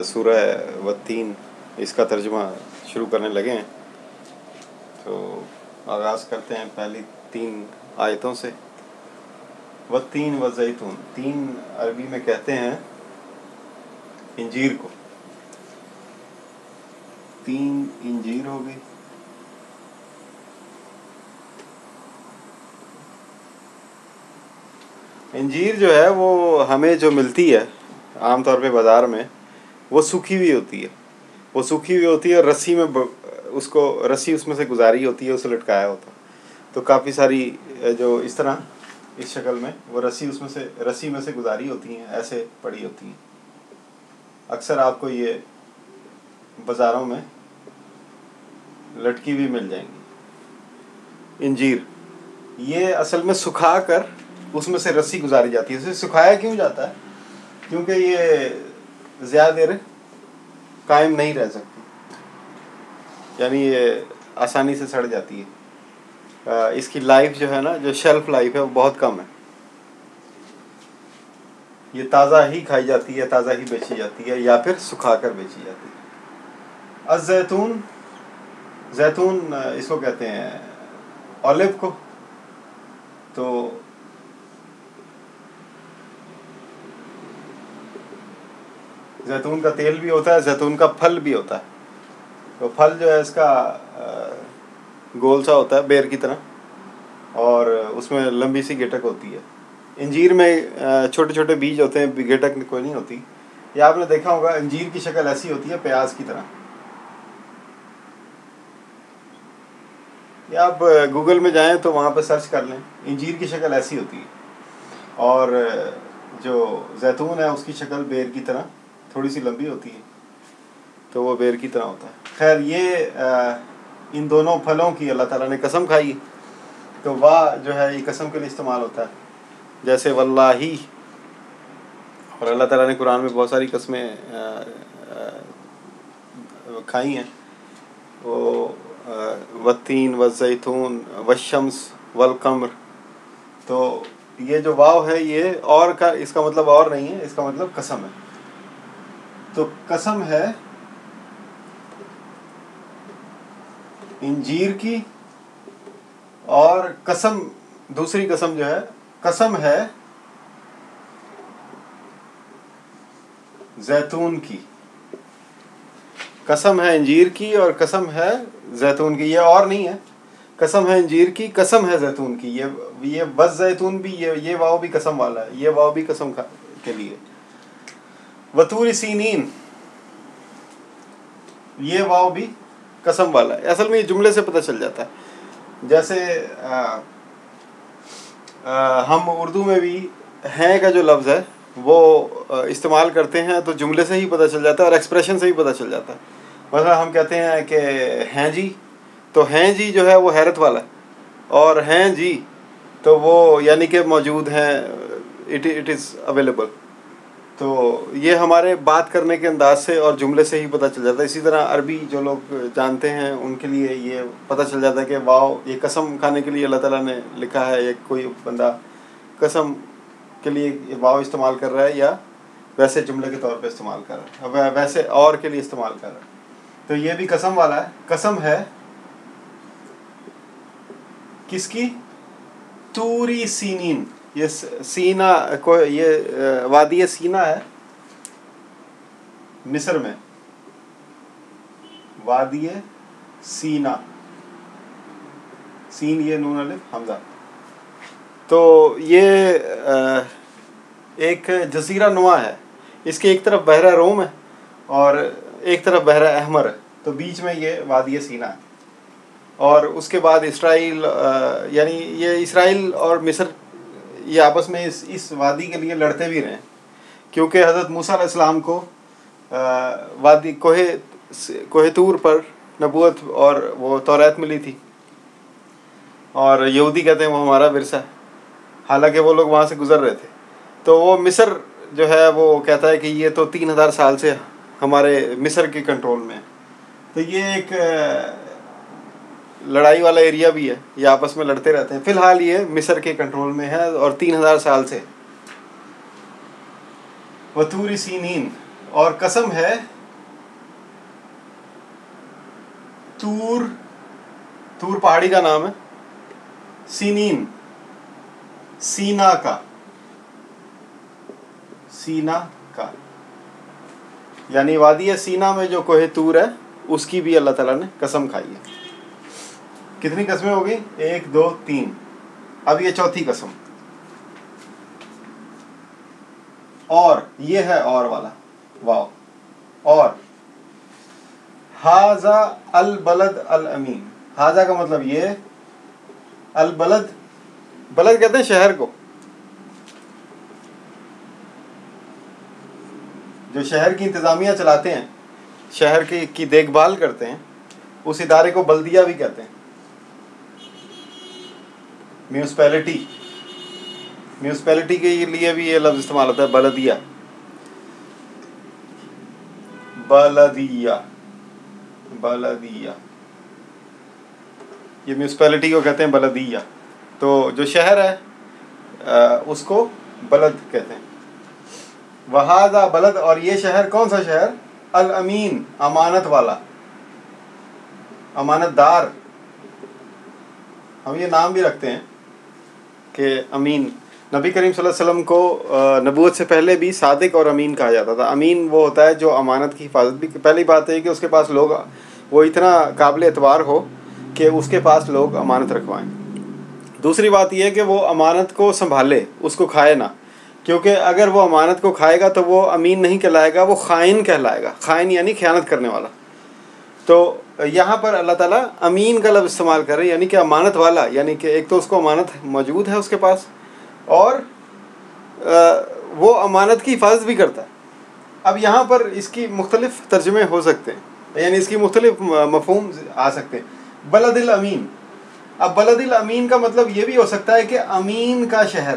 सूरह वत्तीन इसका तर्जुमा शुरू करने लगे हैं, तो आगाज़ करते हैं पहली 3 आयतों से। वत्तीन व ज़ैतून, तीन अरबी में कहते हैं इंजीर को। 3 इंजीर हो गई, इंजीर जो है वो हमें जो मिलती है आमतौर पे बाज़ार में, वो सूखी हुई होती है। वो सूखी हुई होती है, रस्सी में उसको रस्सी उसमें से गुजारी होती है, उसे लटकाया होता है। तो काफ़ी सारी जो इस तरह इस शक्ल में वो रस्सी में से गुजारी होती हैं, ऐसे पड़ी होती हैं। अक्सर आपको ये बाज़ारों में लटकी हुई मिल जाएंगी। इंजीर ये असल में सुखा कर उसमें से रस्सी गुजारी जाती है। इसे सुखाया क्यों जाता है? क्योंकि ये ज़्यादा देर कायम नहीं रह सकती, यानी ये आसानी से सड़ जाती है। इसकी लाइफ जो है ना, जो शेल्फ लाइफ है, वो बहुत कम है। ये ताज़ा ही खाई जाती है, ताज़ा ही बेची जाती है, या फिर सुखा कर बेची जाती है। अज़ैतून, जैतून इसको कहते हैं ऑलिव को। तो जैतून का तेल भी होता है, जैतून का फल भी होता है। तो फल जो है इसका गोल सा होता है, बेर की तरह, और उसमें लंबी सी गिटक होती है। इंजीर में छोटे छोटे बीज होते हैं, गिटक कोई नहीं होती। या आपने देखा होगा अंजीर की शक्ल ऐसी होती है, प्याज की तरह। या आप गूगल में जाएं तो वहाँ पर सर्च कर लें, इंजीर की शक्ल ऐसी होती है। और जो जैतून है उसकी शक्ल बेर की तरह थोड़ी सी लंबी होती है, तो वो बेर की तरह होता है। खैर, ये इन दोनों फलों की अल्लाह ताला ने कसम खाई, तो वाह जो है ये कसम के लिए इस्तेमाल होता है, जैसे वल्लाही। और अल्लाह ताला ने कुरान में बहुत सारी कस्में खाई हैं। वो वत्तीन व ज़ैतून वशम्स वल कमर। तो ये जो वाव है, ये और का इसका मतलब और नहीं है, इसका मतलब कसम है। तो कसम है इंजीर की, और कसम दूसरी कसम जो है, कसम है जैतून की। कसम है इंजीर की और कसम है जैतून की। ये और नहीं है, कसम है इंजीर की, कसम है जैतून की। ये बस जैतून भी, ये वाव भी कसम वाला है, ये वाव भी कसम के लिए। वतूर सीनीन, ये वाव भी कसम वाला है। असल में ये जुमले से पता चल जाता है। जैसे हम उर्दू में भी हैं का जो लफ्ज़ है वो इस्तेमाल करते हैं, तो जुमले से ही पता चल जाता है और एक्सप्रेशन से ही पता चल जाता है। मतलब हम कहते हैं कि हैं जी, तो हैं जी जो है वो हैरत वाला है, और हैं जी तो वो यानी कि मौजूद हैं, इट इज़ अवेलेबल। तो ये हमारे बात करने के अंदाज से और जुमले से ही पता चल जाता है। इसी तरह अरबी जो लोग जानते हैं उनके लिए ये पता चल जाता है कि वाव ये कसम खाने के लिए अल्लाह ताला ने लिखा है, या कोई बंदा कसम के लिए वाव इस्तेमाल कर रहा है, या वैसे जुमले के तौर पे इस्तेमाल कर रहा है, वैसे और के लिए इस्तेमाल कर रहा है। तो ये भी कसम वाला है। कसम है किसकी? तूरी सीनीन। ये सीना को, ये वादी सीना है मिस्र में, वादी सीना, सीन ये नून अलिफ हमजा। तो ये एक जजीरा नुमा है। इसके एक तरफ बहरा रोम है और एक तरफ बहरा अहमर है, तो बीच में ये वादी सीना है। और उसके बाद इसराइल, यानी ये इसराइल और मिस्र ये आपस में इस वादी के लिए लड़ते भी रहे, क्योंकि हज़रत मूसा अलैहिस्सलाम को वादी कोहे तूर पर नबूवत और वो तौरात मिली थी, और यहूदी कहते हैं वो हमारा विरसा है, हालांकि वो लोग वहाँ से गुज़र रहे थे। तो वो मिस्र जो है वो कहता है कि ये तो 3000 साल से हमारे मिस्र के कंट्रोल में है। तो ये एक लड़ाई वाला एरिया भी है, ये आपस में लड़ते रहते हैं। फ़िलहाल ये मिस्र के कंट्रोल में है और 3000 साल से। वतूरी सीनीन, اور قسم ہے تور، تور پہاڑی کا نام ہے، سینین، سینا کا، سینا کا، یعنی وادی سینا میں جو کوہ تور ہے اس کی بھی اللہ تعالیٰ نے قسم کھائی ہے۔ کتنی قسمیں ہو گئی؟ 1 2 3، اب یہ چوتھی قسم۔ اور یہ ہے اور والا واو، اور ہاذا البلد الامین، ہاذا کا مطلب یہ، البلد، بلد کہتے ہیں شہر کو، جو شہر کی انتظامیہ چلاتے ہیں، شہر کی دیکھ بھال کرتے ہیں، اس ادارے کو بلدیہ بھی کہتے ہیں، میونسپیلٹی، میونسپیلٹی کے لیے بھی یہ لفظ استعمال ہوتا ہے بلدیہ، بلدیہ، بلدیہ، یہ میونسپیلٹی کو کہتے ہیں بلدیہ۔ تو جو شہر ہے اس کو بلد کہتے ہیں۔ وہذا بلد، اور یہ شہر کون سا شہر؟ الامین، امانت والا، امانت دار۔ ہم یہ نام بھی رکھتے ہیں کہ امین، نبی کریم صلی اللہ علیہ وسلم کو نبوت سے پہلے بھی صادق اور امین کہا جاتا تھا۔ امین وہ ہوتا ہے جو امانت کی حفاظت بھی، پہلی بات ہے کہ اس کے پاس لوگ، وہ اتنا قابل اعتبار ہو کہ اس کے پاس لوگ امانت رکھوائیں۔ دوسری بات یہ ہے کہ وہ امانت کو سنبھالے، اس کو کھائے نہ، کیونکہ اگر وہ امانت کو کھائے گا تو وہ امین نہیں کہلائے گا، وہ خائن کہلائے گا۔ خائن یعنی خیانت کرنے والا۔ تو یہاں پر اللہ تعالیٰ امین کا لفظ استعمال کر رہے ہیں، یعنی کہ امانت والا، یعنی کہ ایک تو اس کو امانت موجود ہے اس کے پاس، اور وہ امانت کی حفاظت بھی کرتا ہے۔ اب یہاں پر اس کی مختلف ترجمے ہو سکتے ہیں، یعنی اس کی مختلف مفہوم آ سکتے ہیں۔ بلد الامین، اب بلد الامین کا مطلب یہ بھی ہو سکتا ہے کہ امین کا شہر،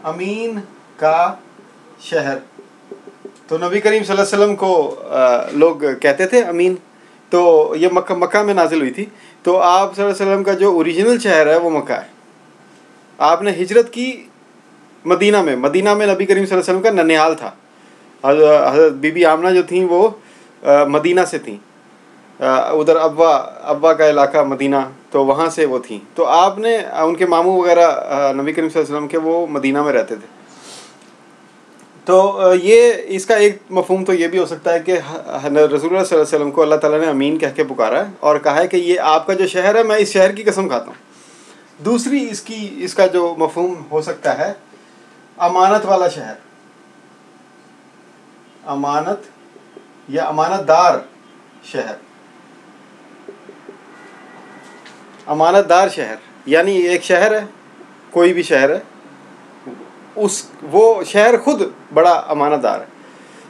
امین کا شہر۔ تو نبی کریم صلی اللہ علیہ وسلم کو لوگ کہتے تھے امین، تو یہ مکہ میں نازل ہوئی تھی۔ تو آپ صلی اللہ علیہ وسلم کا جو اوریجنل شہر ہے وہ مکہ ہے۔ آپ نے ہجرت کی مدینہ میں، مدینہ میں نبی کریم صلی اللہ علیہ وسلم کا ننیال تھا۔ حضرت بی بی آمنہ جو تھیں وہ مدینہ سے تھیں، ادھر ابا کا علاقہ مدینہ، تو وہاں سے وہ تھیں۔ تو آپ نے ان کے ماموں وغیرہ نبی کریم صلی اللہ علیہ وسلم کے وہ مدینہ میں رہتے تھے۔ تو یہ اس کا ایک مفہوم تو یہ بھی ہو سکتا ہے کہ رسول اللہ صلی اللہ علیہ وسلم کو اللہ تعالیٰ نے امین کہہ کے پکارا ہے اور کہا ہے کہ یہ آپ کا جو شہر ہے، میں اس شہر کی قسم کھاتا ہوں۔ دوسری اس کا جو مفہوم ہو سکتا ہے، امانت والا شہر، امانت یا امانت دار شہر، امانت دار شہر، یعنی ایک شہر ہے، کوئی بھی شہر ہے، وہ شہر خود بڑا امانت دار ہے۔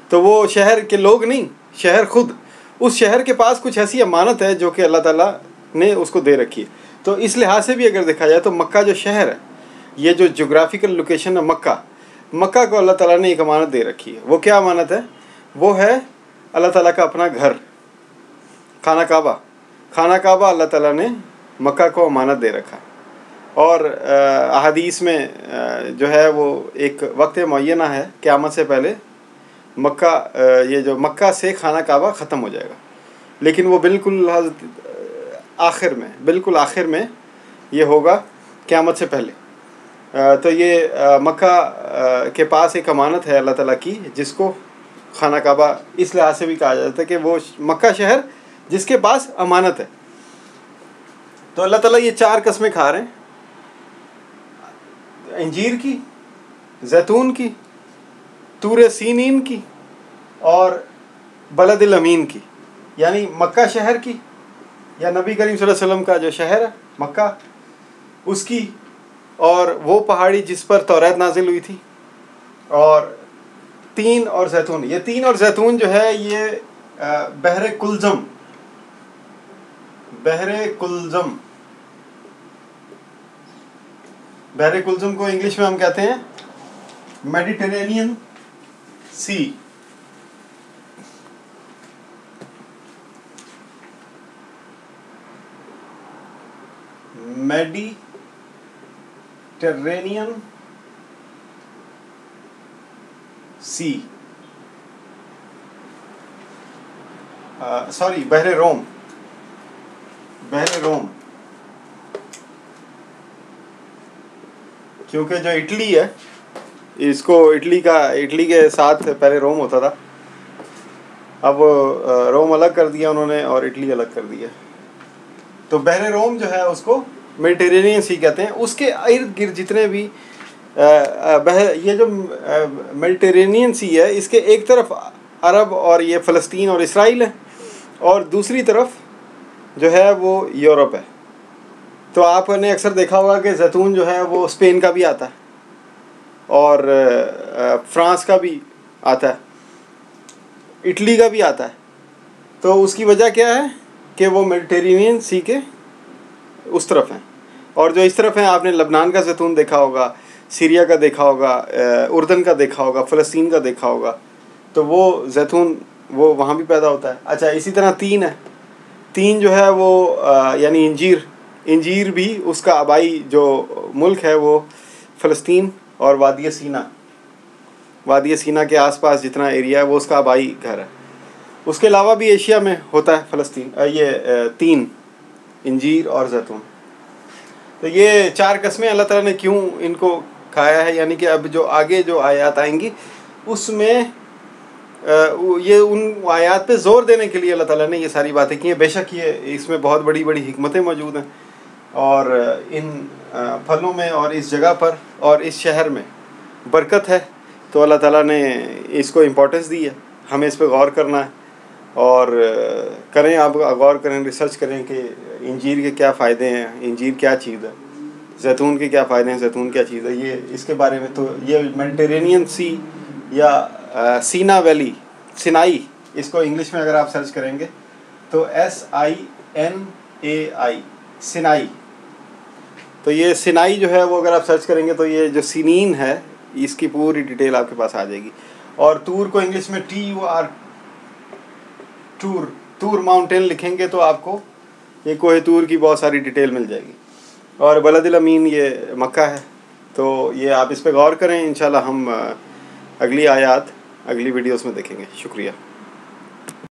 تو وہ شہر کے لوگ نہیں، شہر خود، اس شہر کے پاس کچھ ایسی امانت ہے جو کہ اللہ تعالیٰ نے اس کو دے رکھی ہے۔ تو اس لحاظ سے بھی اگر دیکھا جائے تو مکہ جو شہر ہے، یہ جو جغرافیکل لوکیشن ہے مکہ کو اللہ تعالیٰ نے ایک امانت دے رکھی ہے۔ وہ کیا امانت ہے؟ وہ ہے اللہ تعالیٰ کا اپنا گھر، خانہ کعبہ۔ خانہ کعبہ اللہ تعالیٰ نے مکہ کو امانت دے رکھا، اور احادیث میں جو ہے وہ ایک وقت معینہ ہے قیامت سے پہلے مکہ، یہ جو مکہ سے خانہ کعبہ ختم ہو جائے گا، لیکن وہ بالکل آخر میں یہ ہوگا قیامت سے پہلے۔ تو یہ مکہ کے پاس ایک امانت ہے اللہ تعالیٰ کی، جس کو خانہ کعبہ اس لحاظ سے بھی کہا جاتا ہے کہ وہ مکہ شہر جس کے پاس امانت ہے۔ تو اللہ تعالیٰ یہ 4 قسمیں کھا رہے ہیں، انجیر کی، زیتون کی، طور سینین کی، اور بلد الامین کی، یعنی مکہ شہر کی، یا نبی کریم صلی اللہ علیہ وسلم کا جو شہر ہے مکہ، اس کی، اور وہ پہاڑی جس پر توریت نازل ہوئی تھی، اور تین اور زیتون۔ یہ تین اور زیتون جو ہے یہ بحر کلزم، بحر کلزم کو انگلش میں ہم کہتے ہیں میڈیٹرینین سی۔ میڈیٹرینین سی، सॉरी बहरे रोम, क्योंकि जो इटली है, इसको इटली के साथ पहले रोम होता था, अब रोम अलग कर दिया उन्होंने और इटली अलग कर दिया। तो बहरे रोम जो है उसको मेडिटेरेनियन सी कहते हैं। उसके इर्द गिर्द जितने भी ये जो मेडिटेरेनियन सी है, इसके एक तरफ अरब और ये फ़लस्तीन और इसराइल है, और दूसरी तरफ जो है वो यूरोप है। तो आपने अक्सर देखा होगा कि जैतून जो है वो स्पेन का भी आता है और फ्रांस का भी आता है, इटली का भी आता है। तो उसकी वजह क्या है कि वो मेडिटेरेनियन सी के उस तरफ हैं। और जो इस तरफ हैं, आपने लबनान का जैतून देखा होगा, सीरिया का देखा होगा, उर्दन का देखा होगा, फ़लस्तीन का देखा होगा, तो वो जैतून वो वहाँ भी पैदा होता है। अच्छा, इसी तरह तीन है, तीन जो है वो यानी इंजीर भी उसका आबाई जो मुल्क है वो फ़लस्तीन और वादी सीना के आसपास जितना एरिया है वो उसका आबाई घर है। उसके अलावा भी एशिया में होता है फ़लस्तीन, ये तीन, इंजीर और जैतून। तो ये चार कस्में अल्लाह ताला ने क्यों इनको खाया है, यानी कि अब जो आगे जो आयत आएंगी उसमें ये उन आयत पे ज़ोर देने के लिए अल्लाह ताला ने ये सारी बातें की हैं। बेशक ये इसमें बहुत बड़ी बड़ी हिकमतें मौजूद हैं, और इन फलों में और इस जगह पर और इस शहर में बरकत है। तो अल्लाह ताला ने इसको इम्पोर्टेंस दी है, हमें इस पर गौर करना है और करें, आप गौर करें, रिसर्च करें कि इंजीर के क्या फ़ायदे हैं, इंजीर क्या चीज़ है, जैतून के क्या फ़ायदे हैं, जैतून क्या चीज़ है, ये इसके बारे में। तो ये मेडिटेरेनियन सी या सीना वैली, सिनाई, इसको इंग्लिश में अगर आप सर्च करेंगे तो SINAI, सिनाई। तो ये सिनाई जो है वो अगर आप सर्च करेंगे तो ये जो सिनीन है इसकी पूरी डिटेल आपके पास आ जाएगी। और तूर को इंग्लिश में टूर माउंटेन लिखेंगे तो आपको ये कोहे तूर की बहुत सारी डिटेल मिल जाएगी। और बलदिल अमीन ये मक्का है। तो ये आप इस पे गौर करें, इंशाल्लाह हम अगली आयत अगली वीडियोस में देखेंगे। शुक्रिया।